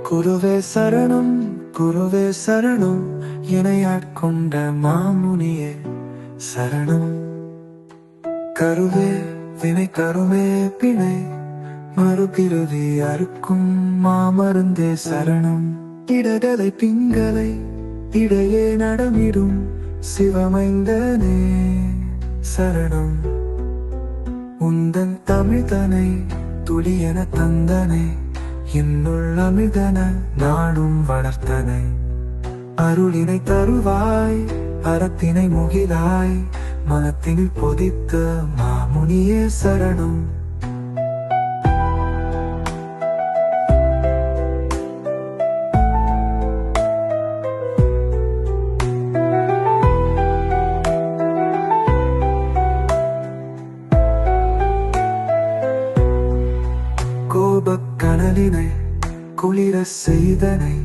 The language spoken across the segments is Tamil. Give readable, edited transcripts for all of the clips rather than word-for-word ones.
குருவே சரணம், குருவே சரணம், இணையாட்கொண்ட மாமுனியே சரணம். கருவே வினை கருவே பிணை மறுபிறவி அறுக்கும் மாமருந்தே சரணம். இடகலை பிங்களை இடையே நடமிடும் சிவமைந்தனே சரணம். உந்தன் தமிழ்தனை துளியென தந்தனை, என்னுள் அமிழ்தன நாடும் வளர்த்தனை. அருளினை தருவாய், அறத்தினை முகிலாய், மனத்தினில் பொதித்த மாமுனியே சரணம். கோபக் கனலினை குளிர செய்தனை,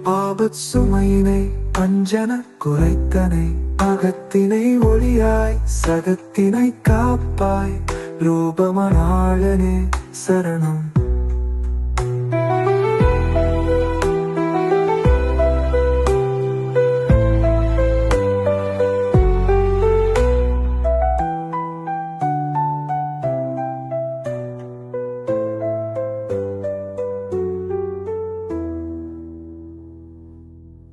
ஆபத் சுமையினை அஞ்சன குறைத்தனை. அகத்தினை ஒளியாய் சகத்தினை காப்பாய், ரூபமனாளனே சரணம்.